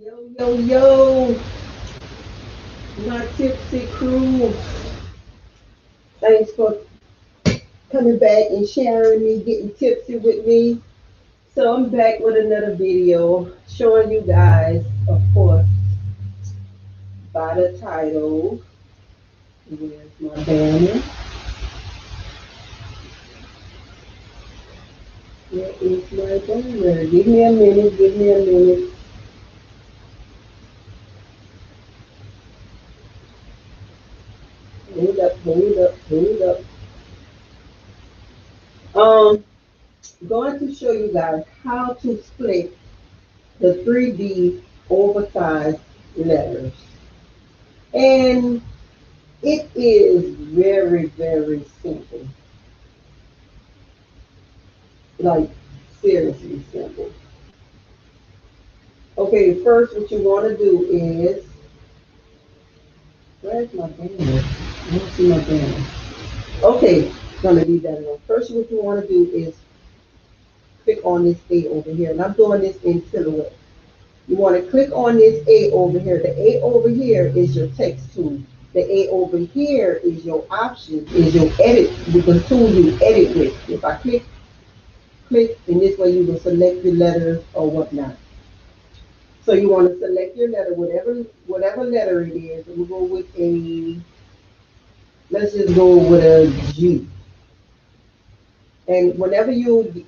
Yo, yo, yo, my tipsy crew. Thanks for coming back and sharing me, getting tipsy with me. So I'm back with another video showing you guys, of course, by the title. Where's my banner? Where is my banner? Give me a minute, give me a minute. Hold up, hold up, hold up. Um, Going to show you guys how to split the 3D oversized letters. And it is very, very simple. Like, seriously simple. Okay, first what you want to do is, where's my banner? I don't see my banner. Okay, gonna leave that alone. First what you want to do is click on this A over here. And I'm doing this in silhouette. You want to click on this A over here. The A over here is your text tool. The A over here is your options, is your edit, the tool you edit with. If I click, and this way you can select your letters or whatnot. So you want to select your letter, whatever letter it is. We'll go with let's just go with a G. And whenever you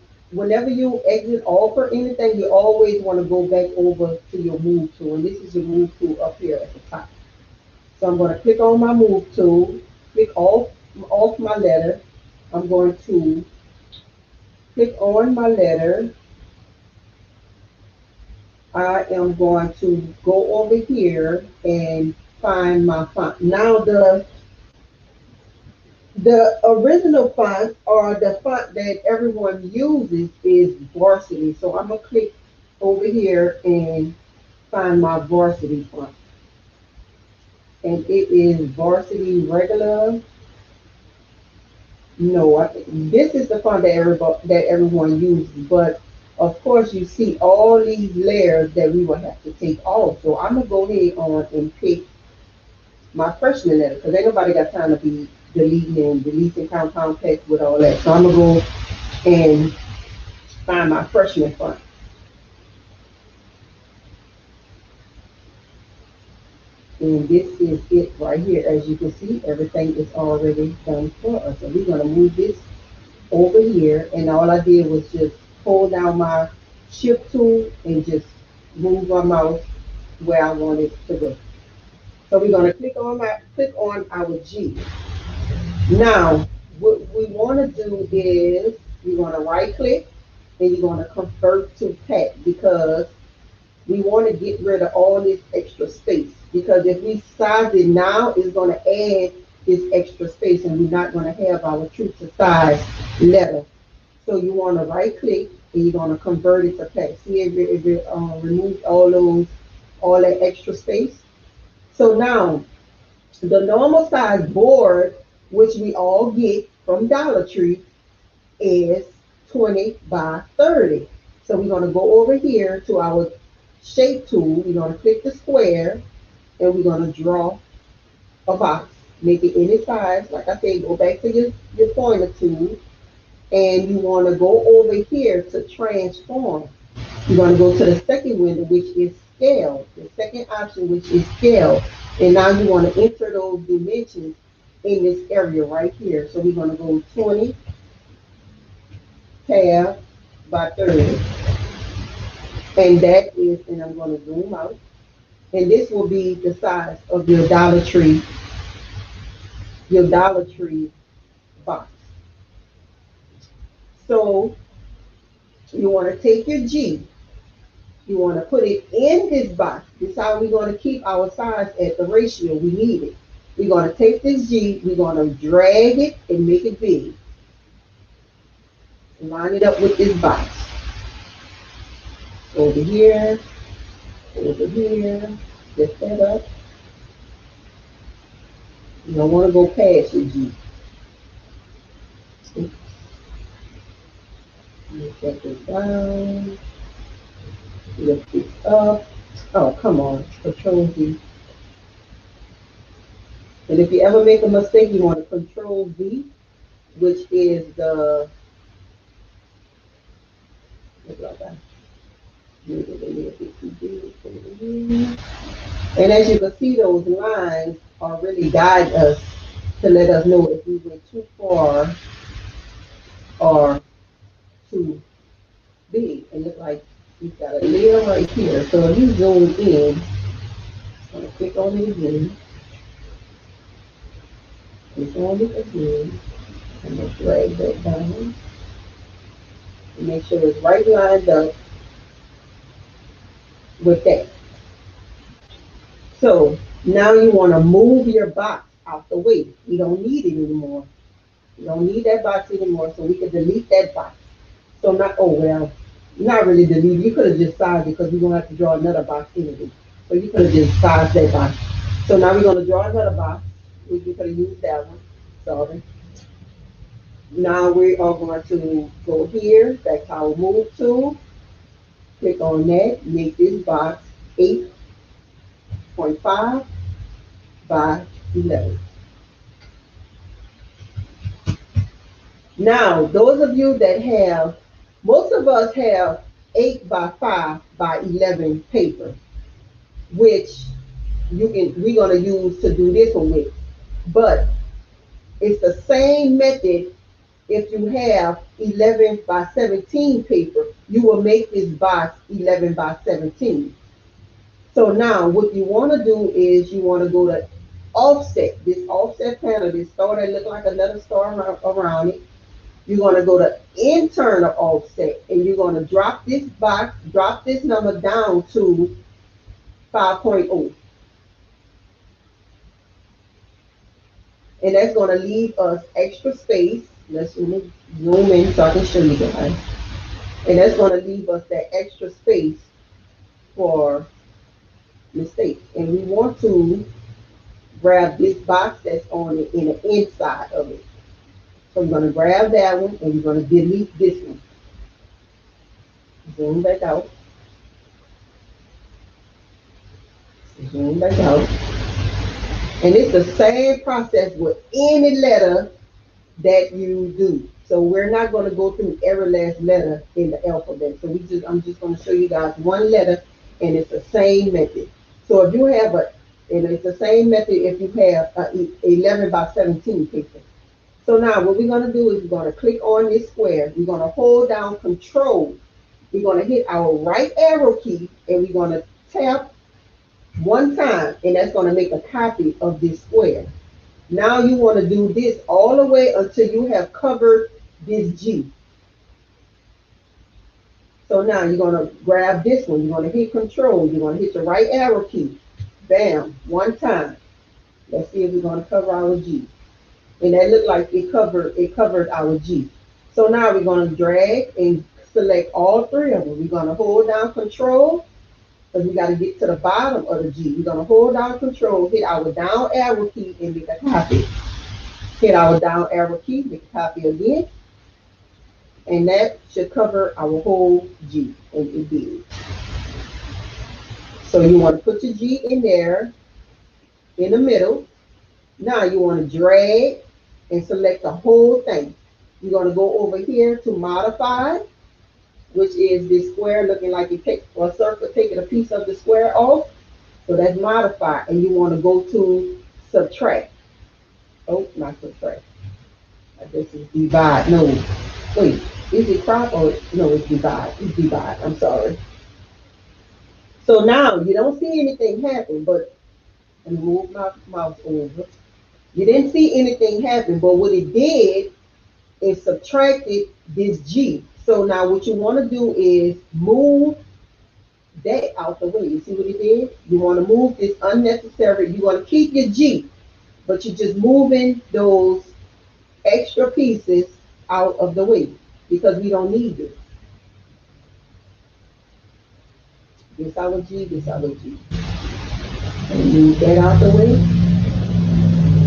exit all for anything, you always want to go back over to your move tool. And this is your move tool up here at the top. So I'm going to click on my move tool, click off my letter. I'm going to click on my letter. I am going to go over here and find my font. Now the original font, or the font that everyone uses, is Varsity. So I'm gonna click over here and find my Varsity font. And it is Varsity Regular. No, this is the font that everyone uses, but of course you see all these layers that we will have to take off. So I'm gonna go ahead on and pick my freshman letter, because ain't nobody got time to be deleting compound text with all that. So I'm gonna go and find my freshman font. And this is it right here. As you can see, everything is already done for us. So we're gonna move this over here, and all I did was just hold down my shift tool and just move my mouse where I want it to go. So we're gonna click on our G. Now, what we want to do is you're going to right click and you're going to convert to pack, because we want to get rid of all this extra space. Because if we size it now, it's going to add this extra space, and we're not going to have our true to size letter. So you want to right click and you're going to convert it to pack. See if it removes all that extra space. So now, the normal size board, which we all get from Dollar Tree, is 20 by 30. So we're going to go over here to our shape tool. We're going to click the square and we're going to draw a box. Make it any size. Like I said, go back to your pointer tool, and you want to go over here to transform. You're going to go to the second window, which is scale. The second option, which is scale. And now you want to enter those dimensions in this area right here. So we're going to go 20 tab by 30. And that is, and I'm going to zoom out. And this will be the size of your Dollar Tree box. So you want to take your G. You want to put it in this box. This is how we're going to keep our size at the ratio we need it. We're going to take this G, we're going to drag it and make it big. Line it up with this box. Over here, lift that up. You don't want to go past your G. Lift that down, lift this up. Oh, come on. Control V. And if you ever make a mistake, you want to control V, which is the, look like that. And as you can see, those lines are really guide us to let us know if we went too far or too big. And look like we've got a layer right here. So if you zoom in, I'm going to click on it again. Click on it again. I'm going to drag that down and make sure it's right lined up with that. So now you want to move your box out the way. We don't need it anymore. We don't need that box anymore, so we can delete that box. So not, oh well, not really delete. You could have just sized it because we're gonna have to draw another box anyway. So you could have just sized that box. So now we're gonna draw another box. We could have used that one. Sorry. Now we are going to go here, back to our move tool. Click on that, make this box 8.5 by 11. Now, those of you that have, most of us have 8 by 5 by 11 paper, which we're gonna use to do this one with. But it's the same method if you have 11 by 17 paper, you will make this box 11 by 17. So now what you wanna do is you wanna go to offset, this offset panel, this star that look like another star around it. You're going to go to internal offset and you're going to drop this box, drop this number down to 5.0. And that's going to leave us extra space. Let's zoom in so I can show you guys. And that's going to leave us that extra space for mistakes. And we want to grab this box that's on it in the inside of it. So we're going to grab that one and we're going to delete this one. Zoom back out. Zoom back out. And it's the same process with any letter that you do. So we're not going to go through every last letter in the alphabet. So I'm just going to show you guys one letter, and it's the same method. So if you have and it's the same method if you have 11 by 17 paper. So now what we're going to do is we're going to click on this square. We're going to hold down Control. We're going to hit our right arrow key, and we're going to tap one time, and that's going to make a copy of this square. Now you want to do this all the way until you have covered this G. So now you're going to grab this one. You're going to hit Control. You're going to hit your right arrow key. Bam, one time. Let's see if we're going to cover our G. And that looked like it covered our G. So now we're going to drag and select all three of them. We're going to hold down Control, because we got to get to the bottom of the G. We're going to hold down Control, hit our down arrow key, and make a copy. Hit our down arrow key, make a copy again. And that should cover our whole G, and it did. So you want to put your G in there, in the middle. Now you want to drag and select the whole thing. You're going to go over here to Modify, which is this square looking like you take a circle, taking a piece of the square off. So that's Modify, and you want to go to Subtract. Oh, not Subtract. This is Divide. No, wait, is it crop or no? It's Divide. It's Divide. I'm sorry. So now you don't see anything happen, but let me move my mouse over. You didn't see anything happen, but what it did is subtracted this G. So now what you want to do is move that out the way. You see what it did? You want to move this unnecessary. You want to keep your G, but you're just moving those extra pieces out of the way because we don't need this. This our G, this our G. And move that out the way.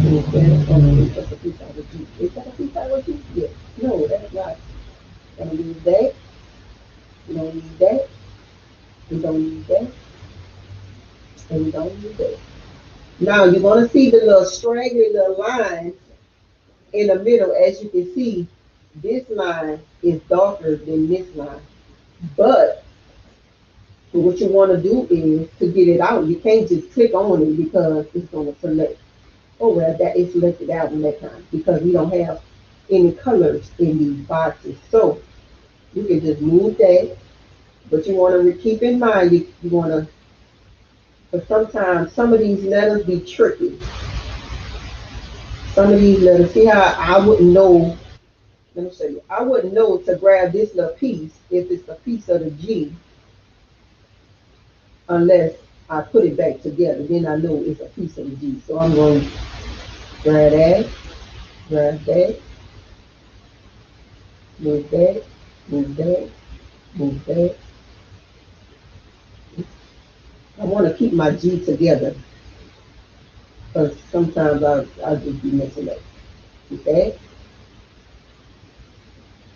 Move that. Oh no, that's a piece out of G. Is that a piece out of G? Yes. No, that's not. Gonna use that. We don't need that. We don't need that. And we don't need that. Now you're gonna see the little straggly little lines in the middle. As you can see, this line is darker than this line. But what you want to do is to get it out. You can't just click on it because it's gonna select. Oh well, that is selected out in that time because we don't have any colors in these boxes. So you can just move that, but you want to keep in mind you want to, but sometimes some of these letters be tricky. Some of these letters, see how I wouldn't know. Let me show you. I wouldn't know to grab this little piece if it's a piece of the G unless I put it back together. Then I know it's a piece of the G. So I'm going to grab that, grab that, move that, move that, move that. I want to keep my G together because sometimes I just be messing up. See that?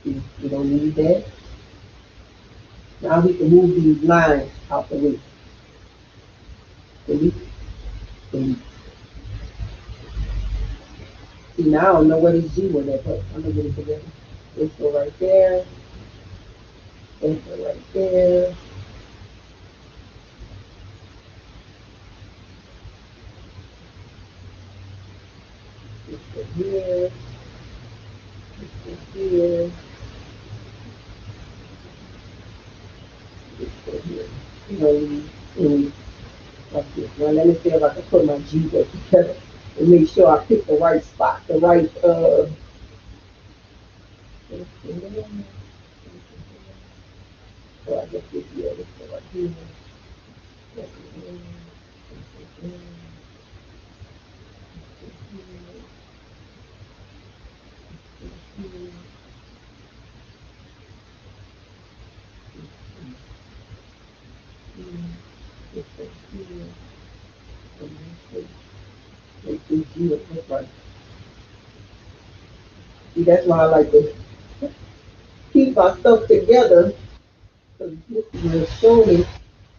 You don't need that. Now we can move these lines out the way. Delete, delete. See, now I don't know what is G with that, but I'm going to get it together. This go right there. This go right there. This go here. This go here. This go here. You know, like this. Now let me see if I can put my G back together and make sure I pick the right spot, the right so I guess this here, this go right here. This go here. This go here. This go here. This go here. And this make this G look like. See, that's why I like to keep my stuff together because this will surely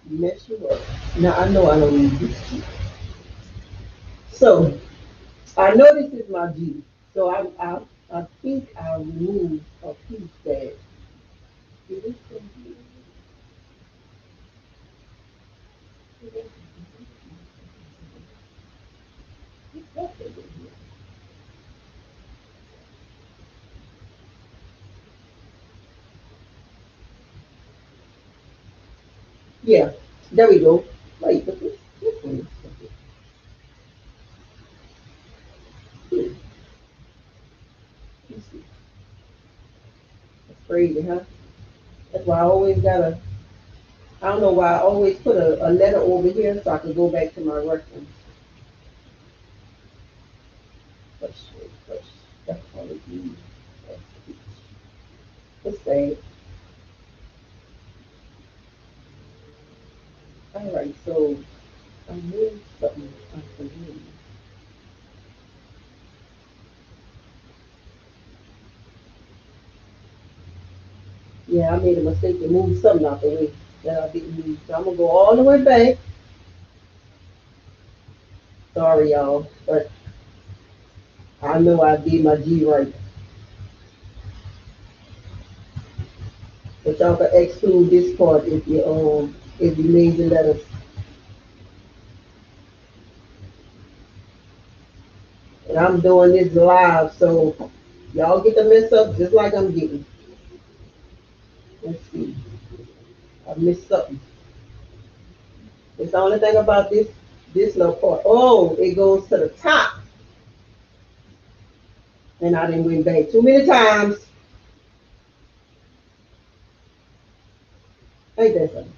mess you up. Now I know I don't need this. So I know this is my G. So I think I'll remove a piece that see this thing here? See this? What's that thing in here? Yeah, there we go. Wait, but this one is here. Let's see. That's crazy, huh? That's why I always gotta. I don't know why I always put a letter over here so I can go back to my reference. Push, push. That's probably easy. Let's say. All right, so I moved something. I forget. Yeah, I made a mistake and moved something out the way that I didn't move. So I'm gonna go all the way back. Sorry, y'all, but I know I did my G right. But y'all can exclude this part if you made the letters. And I'm doing this live, so y'all get the mess up just like I'm getting. Let's see. I missed something. It's the only thing about this little part. Oh, it goes to the top. And I didn't went back too many times. Ain't that something?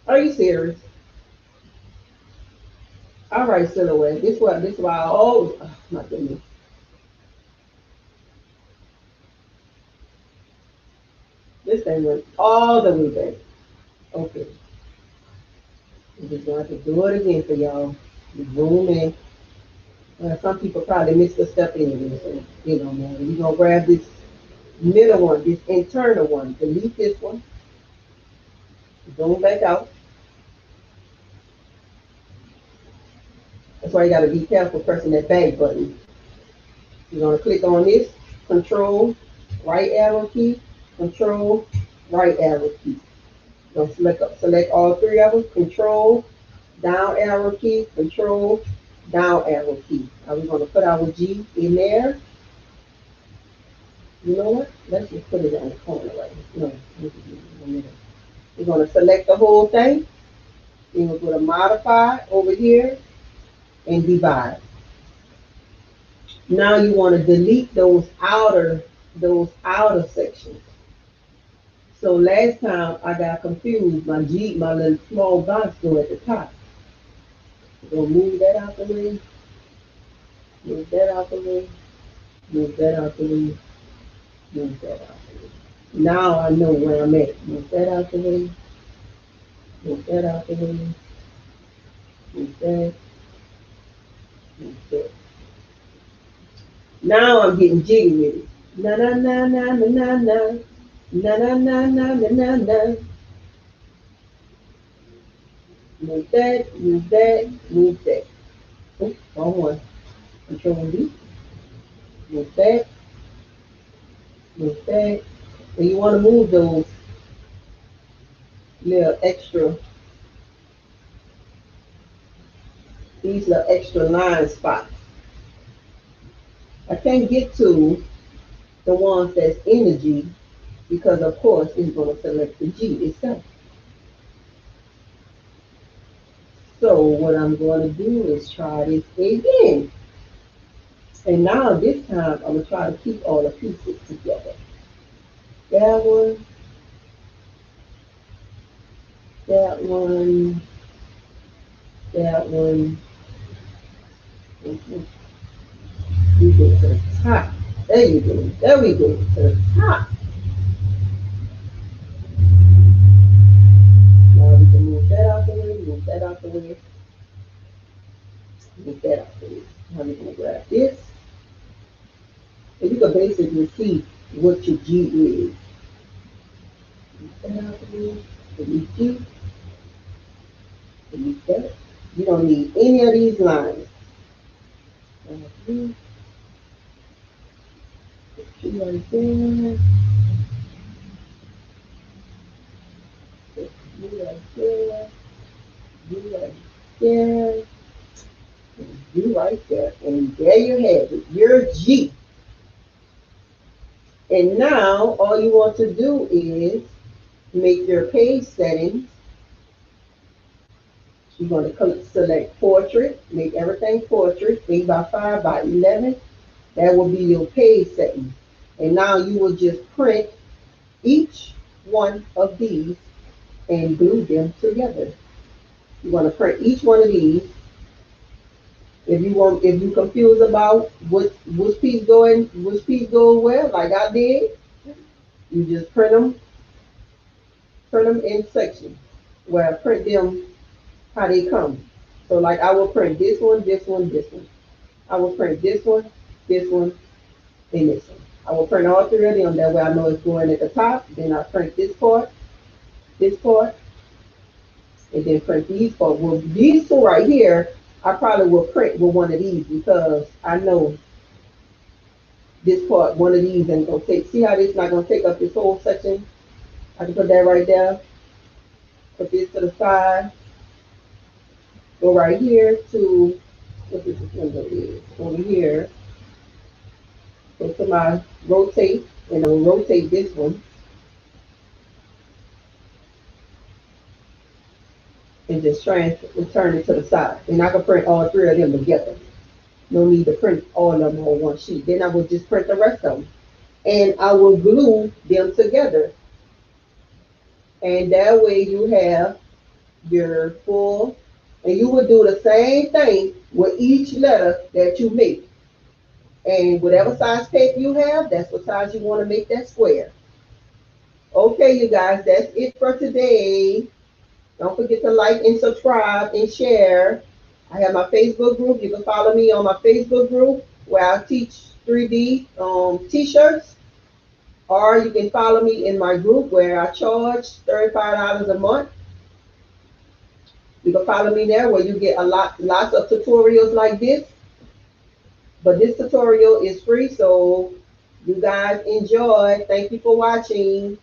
Are you serious? All right, silhouette. This why oh my goodness. This thing went all the way back. Okay. I'm just going to do it again for y'all. Zoom in. Some people probably missed the step anyway, so man, we're gonna grab this middle one, this internal one. Delete this one. Zoom back out. That's why you gotta be careful pressing that back button. You're gonna click on this, control, right arrow key, control, right arrow key. You're gonna select all three of them, control, down arrow key, control, down arrow key. Now we're gonna put our G in there. You know what? Let's just put it on the corner right here. No, we're gonna select the whole thing. Then we're gonna modify over here and divide. Now you want to delete those outer sections. So last time I got confused. My little small box go at the top. So move that out the way. Move that out the way. Move that out the way. Move that out the way. Now I know where I'm at. Move that out the way. Move that out the way. Move that. Move that. Now I'm getting jiggy with it. Na na na na na na na. Na na na na na na na. Move that, move that, move that. Oops, wrong one. Control D. Move that, move that. And you want to move those little extra, these little extra line spots. I can't get to the ones that's in the G because of course it's going to select the G itself. So what I'm going to do is try this again. And now this time I'm going to try to keep all the pieces together. That one, that one, that one. Mhm. We go to the top. There you go. There we go. To the top. Now we can move that out the way, move that out the way, move that out the way. Now we're going to grab this. And you can basically see what your G is. Move that out the way. Delete G. Delete that. You don't need any of these lines. G right there. G right there. G right there. You right there. And there you have it. Your G. And now all you want to do is make your page settings. You're going to select portrait, make everything portrait, 8 by 5 by 11. That will be your page settings. And now you will just print each one of these and glue them together. You want to print each one of these. If you confused about which piece goes where, like I did, you just print them in sections. Where I print them how they come. So like I will print this one, this one, this one. I will print this one, and this one. I will print all three of them. That way I know it's going at the top. Then I print this part, and then print these parts. Well, these two right here, I probably will print with one of these because I know this part, one of these ain't gonna take. See how this not gonna take up this whole section? I can put that right there. Put this to the side. Go right here to what this window is over here. Go to my rotate, and I will rotate this one and just turn it to the side. And I can print all three of them together. No need to print all of them on one sheet. Then I will just print the rest of them. And I will glue them together. And that way you have your full, and you will do the same thing with each letter that you make. And whatever size paper you have, that's what size you want to make that square. Okay, you guys, that's it for today. Don't forget to like and subscribe and share. I have my Facebook group. You can follow me on my Facebook group where I teach 3D t-shirts. Or you can follow me in my group where I charge $35 a month You can follow me there where you get lots of tutorials like this. But this tutorial is free, so you guys enjoy. Thank you for watching.